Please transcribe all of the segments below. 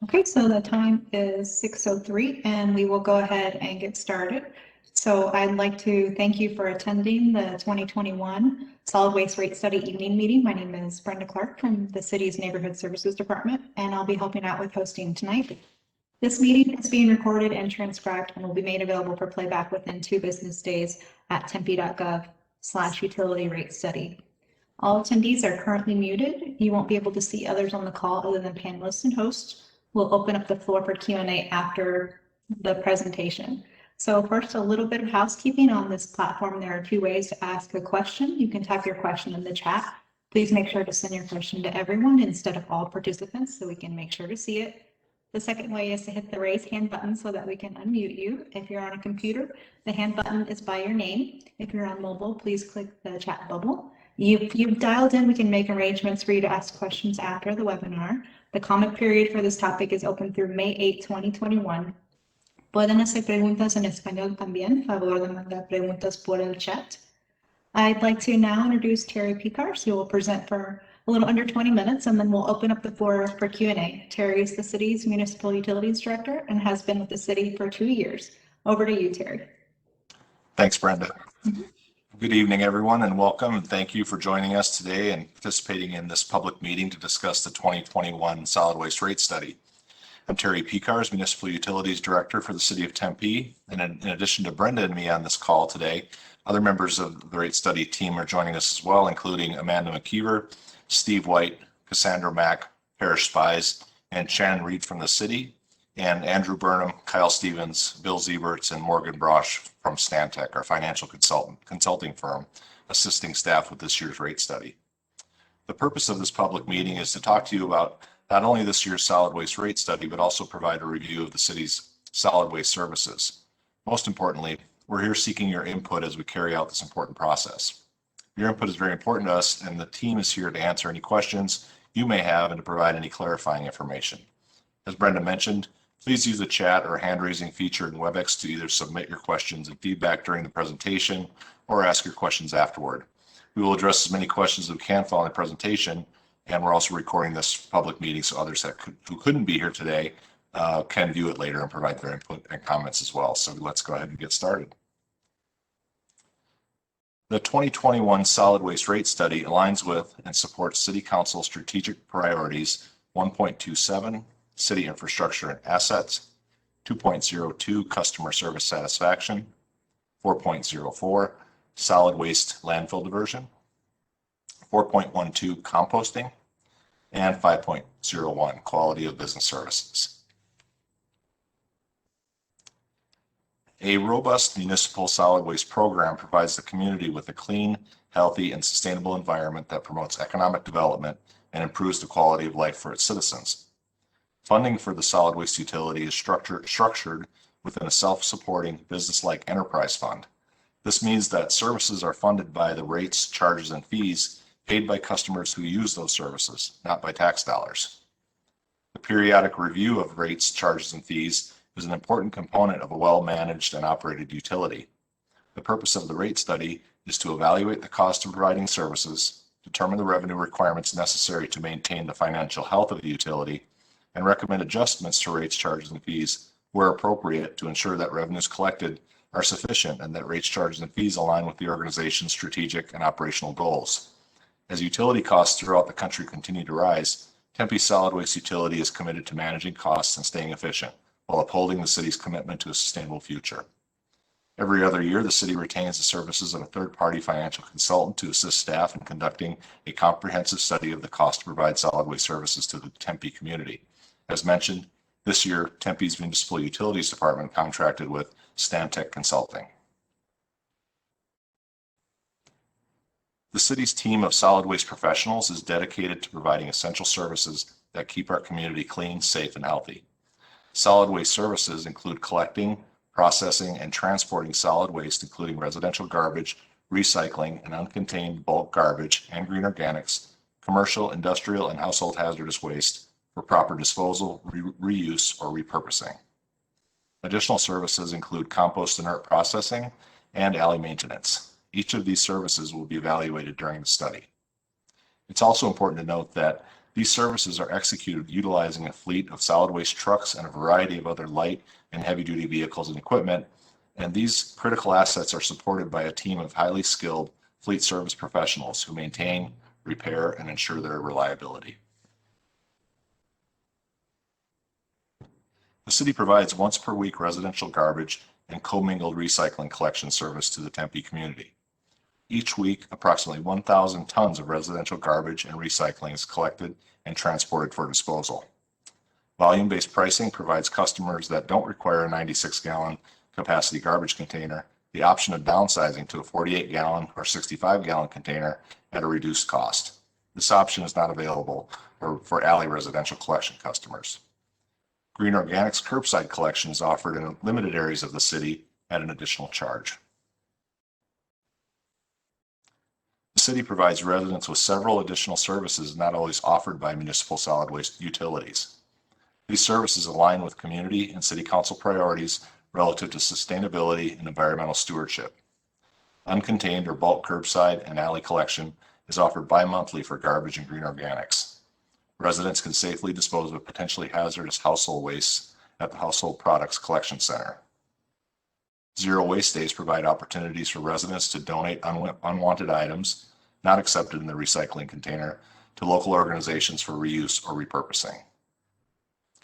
Okay, so the time is 6:03 and we will go ahead and get started. So I'd like to thank you for attending the 2021 Solid Waste Rate Study Evening Meeting. My name is Brenda Clark from the city's Neighborhood Services Department, and I'll be helping out with hosting tonight. This meeting is being recorded and transcribed and will be made available for playback within 2 business days at tempe.gov/utility rate study. All attendees are currently muted. You won't be able to see others on the call other than panelists and hosts. We'll open up the floor for Q&A after the presentation. So first, a little bit of housekeeping on this platform. There are 2 ways to ask a question. You can type your question in the chat. Please make sure to send your question to everyone instead of all participants so we can make sure to see it. The second way is to hit the raise hand button so that we can unmute you. If you're on a computer, the hand button is by your name. If you're on mobile, please click the chat bubble. If you've dialed in, we can make arrangements for you to ask questions after the webinar. The comment period for this topic is open through May 8, 2021. Pueden hacer preguntas en español también. Favor de mandar preguntas por el chat. I'd like to now introduce Terry Picars, who will present for a little under 20 minutes, and then we'll open up the floor for Q&A. Terry is the city's Municipal Utilities Director and has been with the city for 2 years. Over to you, Terry. Thanks, Brenda. Good evening, everyone, and welcome, and thank you for joining us today and participating in this public meeting to discuss the 2021 Solid Waste Rate Study. I'm Terry Picars, Municipal Utilities Director for the City of Tempe, and in addition to Brenda and me on this call today, other members of the Rate Study team are joining us as well, including Amanda McKeever, Steve White, Cassandra Mack, Parish Spies, and Shannon Reed from the city, and Andrew Burnham, Kyle Stevens, Bill Zeberts, and Morgan Brosh from Stantec, our financial consulting firm, assisting staff with this year's rate study. The purpose of this public meeting is to talk to you about not only this year's solid waste rate study, but also provide a review of the city's solid waste services. Most importantly, we're here seeking your input as we carry out this important process. Your input is very important to us, and the team is here to answer any questions you may have and to provide any clarifying information. As Brenda mentioned, please use the chat or hand-raising feature in WebEx to either submit your questions and feedback during the presentation or ask your questions afterward. We will address as many questions as we can following the presentation, and we're also recording this public meeting so others who couldn't be here today can view it later and provide their input and comments as well. So let's go ahead and get started. The 2021 Solid Waste Rate Study aligns with and supports City Council strategic priorities 1.27, City Infrastructure and Assets, 2.02, Customer Service Satisfaction, 4.04, Solid Waste Landfill Diversion, 4.12, Composting, and 5.01, Quality of Business Services. A robust municipal solid waste program provides the community with a clean, healthy, and sustainable environment that promotes economic development and improves the quality of life for its citizens. Funding for the solid waste utility is structured within a self-supporting business-like enterprise fund. This means that services are funded by the rates, charges, and fees paid by customers who use those services, not by tax dollars. The periodic review of rates, charges, and fees is an important component of a well-managed and operated utility. The purpose of the rate study is to evaluate the cost of providing services, determine the revenue requirements necessary to maintain the financial health of the utility, and recommend adjustments to rates, charges, and fees where appropriate to ensure that revenues collected are sufficient and that rates, charges, and fees align with the organization's strategic and operational goals. As utility costs throughout the country continue to rise, Tempe Solid Waste Utility is committed to managing costs and staying efficient while upholding the city's commitment to a sustainable future. Every other year, the city retains the services of a third-party financial consultant to assist staff in conducting a comprehensive study of the cost to provide solid waste services to the Tempe community. As mentioned, this year, Tempe's Municipal Utilities Department contracted with Stantec Consulting. The city's team of solid waste professionals is dedicated to providing essential services that keep our community clean, safe, and healthy. Solid waste services include collecting, processing, and transporting solid waste, including residential garbage, recycling, and uncontained bulk garbage and green organics, commercial, industrial, and household hazardous waste for proper disposal, reuse, or repurposing. Additional services include compost inert processing and alley maintenance. Each of these services will be evaluated during the study. It's also important to note that These services are executed utilizing a fleet of solid waste trucks and a variety of other light and heavy-duty vehicles and equipment, and these critical assets are supported by a team of highly skilled fleet service professionals who maintain, repair, and ensure their reliability. The city provides once per week residential garbage and commingled recycling collection service to the Tempe community. Each week, approximately 1,000 tons of residential garbage and recycling is collected and transported for disposal. Volume-based pricing provides customers that don't require a 96-gallon capacity garbage container the option of downsizing to a 48-gallon or 65-gallon container at a reduced cost. This option is not available for alley residential collection customers. Green Organics curbside collection is offered in limited areas of the city at an additional charge. The city provides residents with several additional services not always offered by municipal solid waste utilities. These services align with community and city council priorities relative to sustainability and environmental stewardship. Uncontained or bulk curbside and alley collection is offered bi-monthly for garbage and Green Organics. Residents can safely dispose of potentially hazardous household waste at the Household Products Collection Center. Zero waste days provide opportunities for residents to donate unwanted items not accepted in the recycling container to local organizations for reuse or repurposing.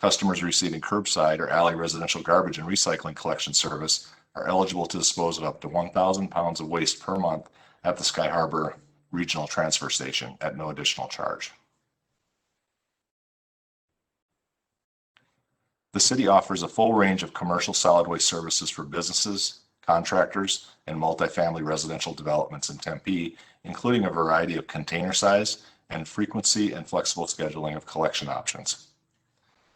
Customers receiving curbside or alley residential garbage and recycling collection service are eligible to dispose of up to 1,000 pounds of waste per month at the Sky Harbor Regional Transfer Station at no additional charge. The city offers a full range of commercial solid waste services for businesses, contractors, and multifamily residential developments in Tempe, including a variety of container size and frequency and flexible scheduling of collection options.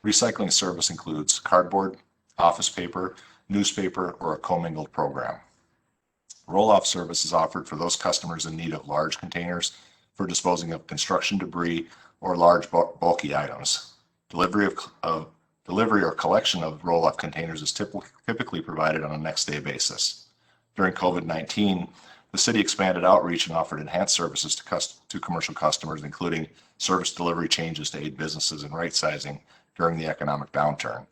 Recycling service includes cardboard, office paper, newspaper, or a commingled program. Roll-off service is offered for those customers in need of large containers for disposing of construction debris or large bulky items. Delivery or collection of roll-off containers is typically provided on a next-day basis. During COVID-19, the city expanded outreach and offered enhanced services to commercial customers, including service delivery changes to aid businesses in right-sizing during the economic downturn.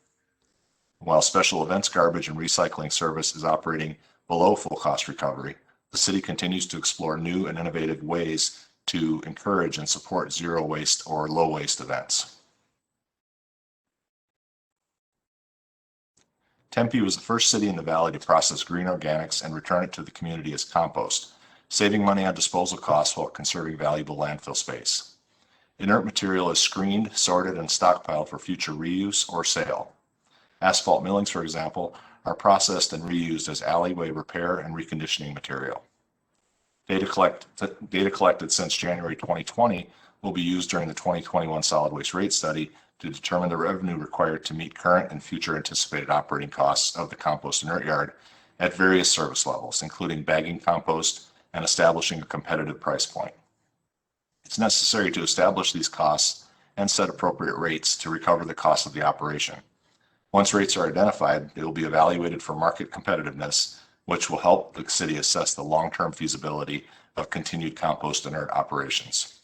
While special events garbage and recycling service is operating below full cost recovery, the city continues to explore new and innovative ways to encourage and support zero waste or low waste events. Tempe was the first city in the valley to process Green Organics and return it to the community as compost, saving money on disposal costs while conserving valuable landfill space. Inert material is screened, sorted, and stockpiled for future reuse or sale. Asphalt millings, for example, are processed and reused as alleyway repair and reconditioning material. Data collected since January 2020 will be used during the 2021 solid waste rate study to determine the revenue required to meet current and future anticipated operating costs of the compost inert yard at various service levels, including bagging compost and establishing a competitive price point. It's necessary to establish these costs and set appropriate rates to recover the cost of the operation. Once rates are identified, they will be evaluated for market competitiveness, which will help the city assess the long-term feasibility of continued compost inert operations.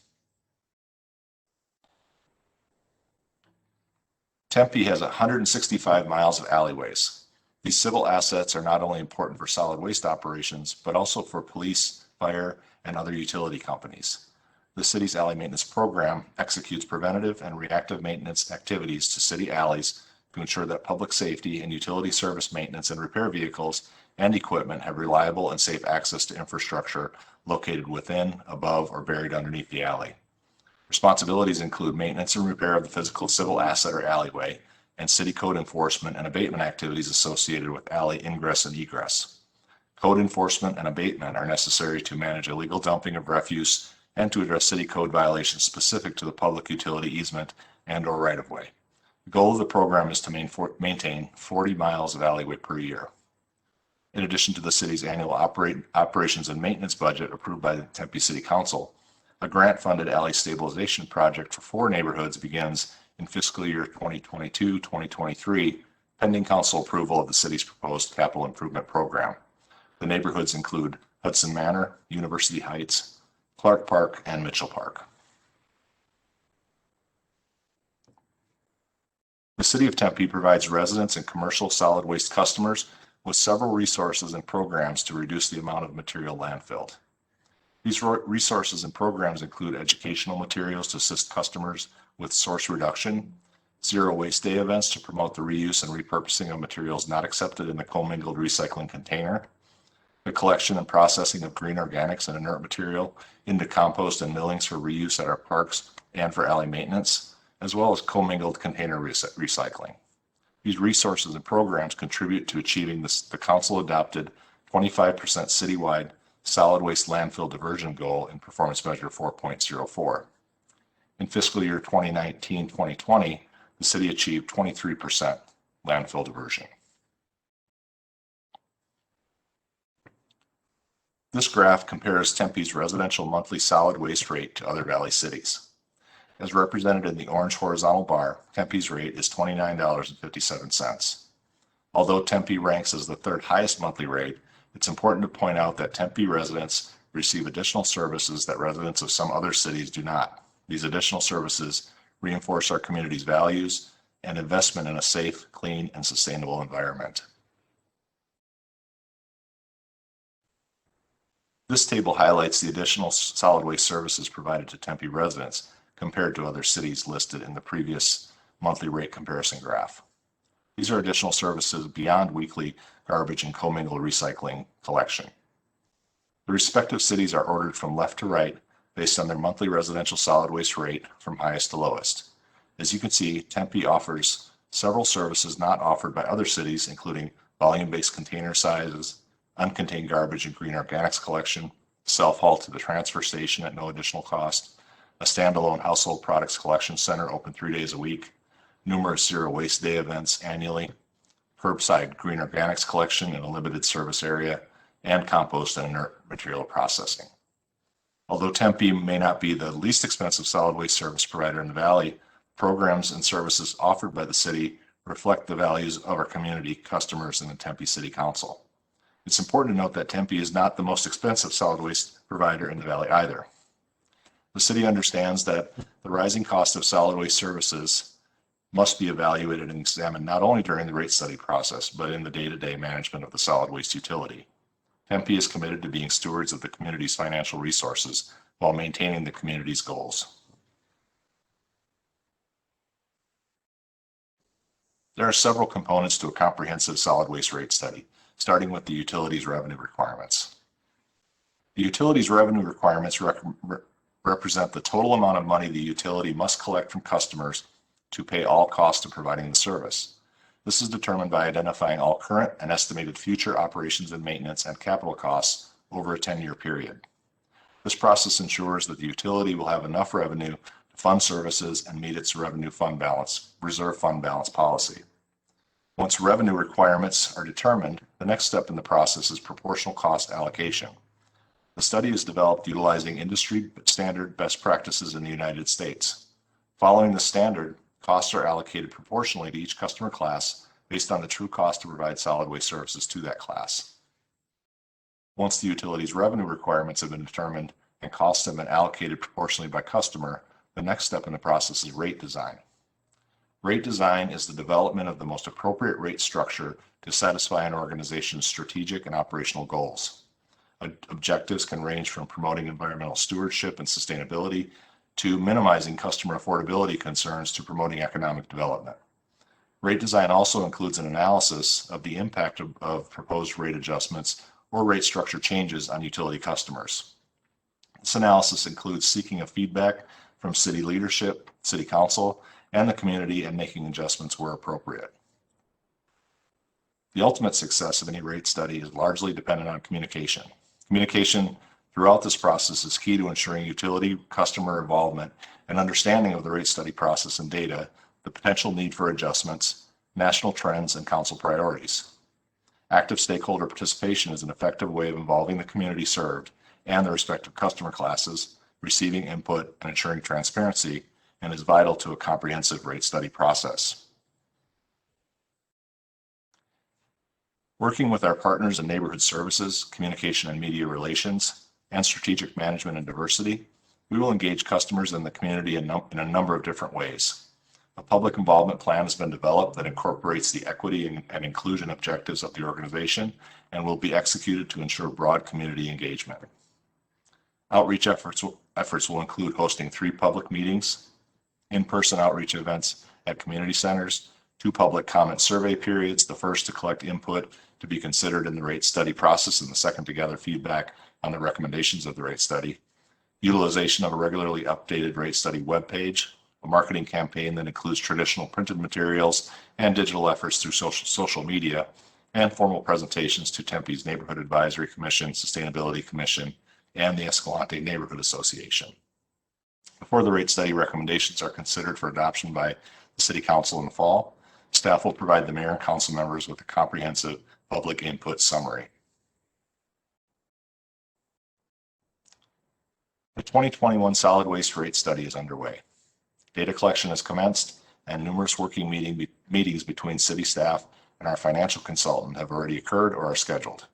Tempe has 165 miles of alleyways. These civil assets are not only important for solid waste operations, but also for police, fire, and other utility companies. The city's alley maintenance program executes preventative and reactive maintenance activities to city alleys to ensure that public safety and utility service maintenance and repair vehicles and equipment have reliable and safe access to infrastructure located within, above, or buried underneath the alley. Responsibilities include maintenance and repair of the physical civil asset or alleyway, and city code enforcement and abatement activities associated with alley ingress and egress. Code enforcement and abatement are necessary to manage illegal dumping of refuse and to address city code violations specific to the public utility easement and/or right-of-way. The goal of the program is to maintain 40 miles of alleyway per year. In addition to the city's annual operations and maintenance budget approved by the Tempe City Council, a grant-funded alley stabilization project for 4 neighborhoods begins in fiscal year 2022-2023, pending council approval of the city's proposed capital improvement program. The neighborhoods include Hudson Manor, University Heights, Clark Park, and Mitchell Park. The City of Tempe provides residents and commercial solid waste customers with several resources and programs to reduce the amount of material landfilled. These resources and programs include educational materials to assist customers with source reduction, zero waste day events to promote the reuse and repurposing of materials not accepted in the commingled recycling container, the collection and processing of green organics and inert material into compost and millings for reuse at our parks and for alley maintenance, as well as commingled container recycling. These resources and programs contribute to achieving the council-adopted 25% citywide solid waste landfill diversion goal in performance measure 4.04. In fiscal year 2019-2020, the city achieved 23% landfill diversion. This graph compares Tempe's residential monthly solid waste rate to other valley cities. As represented in the orange horizontal bar, Tempe's rate is $29.57. Although Tempe ranks as the third highest monthly rate, it's important to point out that Tempe residents receive additional services that residents of some other cities do not. These additional services reinforce our community's values and investment in a safe, clean, and sustainable environment. This table highlights the additional solid waste services provided to Tempe residents compared to other cities listed in the previous monthly rate comparison graph. These are additional services beyond weekly garbage and commingled recycling collection. The respective cities are ordered from left to right based on their monthly residential solid waste rate from highest to lowest. As you can see, Tempe offers several services not offered by other cities, including volume-based container sizes, uncontained garbage and green organics collection, self-haul to the transfer station at no additional cost, a standalone household products collection center open 3 days a week, numerous zero waste day events annually, curbside green organics collection in a limited service area, and compost and inert material processing. Although Tempe may not be the least expensive solid waste service provider in the valley, programs and services offered by the city reflect the values of our community, customers, and the Tempe City Council. It's important to note that Tempe is not the most expensive solid waste provider in the valley either. The city understands that the rising cost of solid waste services must be evaluated and examined not only during the rate study process, but in the day-to-day management of the solid waste utility. Tempe is committed to being stewards of the community's financial resources while maintaining the community's goals. There are several components to a comprehensive solid waste rate study, starting with the utilities revenue requirements. The utilities revenue requirements represent the total amount of money the utility must collect from customers to pay all costs of providing the service. This is determined by identifying all current and estimated future operations and maintenance and capital costs over a 10-year period. This process ensures that the utility will have enough revenue to fund services and meet its reserve fund balance policy. Once revenue requirements are determined, the next step in the process is proportional cost allocation. The study is developed utilizing industry standard best practices in the United States. Following the standard, costs are allocated proportionally to each customer class based on the true cost to provide solid waste services to that class. Once the utility's revenue requirements have been determined and costs have been allocated proportionally by customer, the next step in the process is rate design. Rate design is the development of the most appropriate rate structure to satisfy an organization's strategic and operational goals. Objectives can range from promoting environmental stewardship and sustainability to minimizing customer affordability concerns to promoting economic development. Rate design also includes an analysis of the impact of proposed rate adjustments or rate structure changes on utility customers. This analysis includes seeking a feedback from city leadership, city council, and the community and making adjustments where appropriate. The ultimate success of any rate study is largely dependent on communication. Communication throughout this process is key to ensuring utility customer involvement and understanding of the rate study process and data, the potential need for adjustments, national trends, and council priorities. Active stakeholder participation is an effective way of involving the community served and the respective customer classes, receiving input and ensuring transparency, and is vital to a comprehensive rate study process. Working with our partners in neighborhood services, communication and media relations, and strategic management and diversity, we will engage customers in the community in a number of different ways. A public involvement plan has been developed that incorporates the equity and inclusion objectives of the organization and will be executed to ensure broad community engagement. Outreach efforts will include hosting 3 public meetings, in-person outreach events at community centers, 2 public comment survey periods, the first to collect input to be considered in the rate study process and the second to gather feedback on the recommendations of the rate study, utilization of a regularly updated rate study webpage, a marketing campaign that includes traditional printed materials and digital efforts through social media, and formal presentations to Tempe's Neighborhood Advisory Commission, Sustainability Commission, and the Escalante Neighborhood Association. Before the rate study recommendations are considered for adoption by the City Council in the fall, staff will provide the mayor and council members with a comprehensive public input summary. The 2021 solid waste rate study is underway. Data collection has commenced, and numerous working meetings between city staff and our financial consultant have already occurred or are scheduled.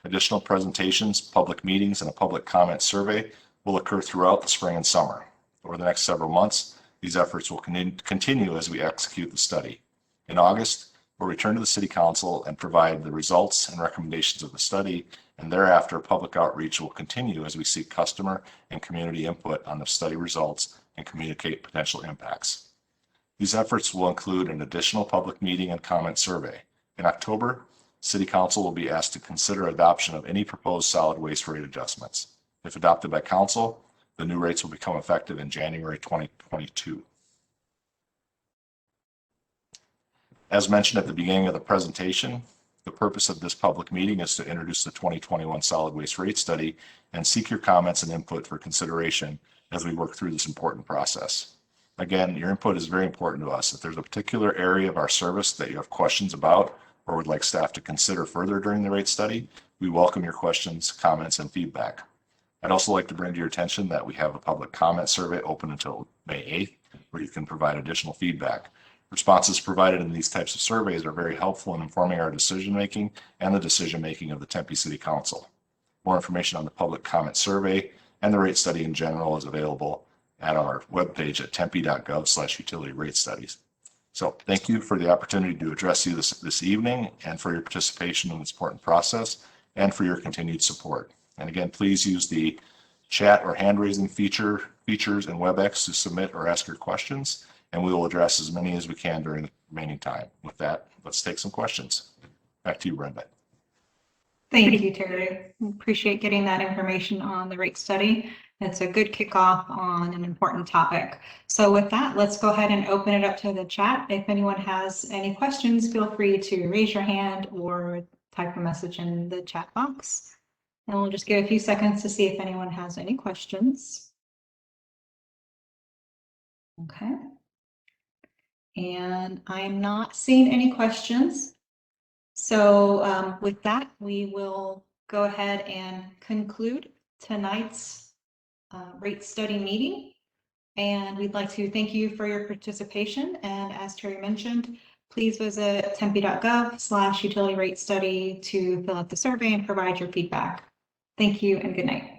Additional presentations, public meetings, and a public comment survey will occur throughout the spring and summer. Over the next several months, these efforts will continue as we execute the study. In August, we'll return to the City Council and provide the results and recommendations of the study, and thereafter public outreach will continue as we seek customer and community input on the study results and communicate potential impacts. These efforts will include an additional public meeting and comment survey. In October, City Council will be asked to consider adoption of any proposed solid waste rate adjustments. If adopted by Council, the new rates will become effective in January 2022. As mentioned at the beginning of the presentation, the purpose of this public meeting is to introduce the 2021 solid waste rate study and seek your comments and input for consideration as we work through this important process. Again, your input is very important to us. If there's a particular area of our service that you have questions about or would like staff to consider further during the rate study, we welcome your questions, comments, and feedback. I'd also like to bring to your attention that we have a public comment survey open until May 8th, where you can provide additional feedback. Responses provided in these types of surveys are very helpful in informing our decision-making and the decision-making of the Tempe City Council. More information on the public comment survey and the rate study in general is available at our webpage at tempe.gov/utility rate studies. So thank you for the opportunity to address you this evening and for your participation in this important process and for your continued support. And again, please use the chat or hand-raising features in WebEx to submit or ask your questions, and we will address as many as we can during the remaining time. With that, let's take some questions. Back to you, Brenda. Thank you, Terry. Appreciate getting that information on the rate study. It's a good kickoff on an important topic. So with that, let's go ahead and open it up to the chat. If anyone has any questions, feel free to raise your hand or type a message in the chat box. And we'll just give a few seconds to see if anyone has any questions. Okay. And I'm not seeing any questions. So with that, we will go ahead and conclude tonight's rate study meeting. And we'd like to thank you for your participation. And as Terry mentioned, please visit tempe.gov/utility rate study to fill out the survey and provide your feedback. Thank you and good night.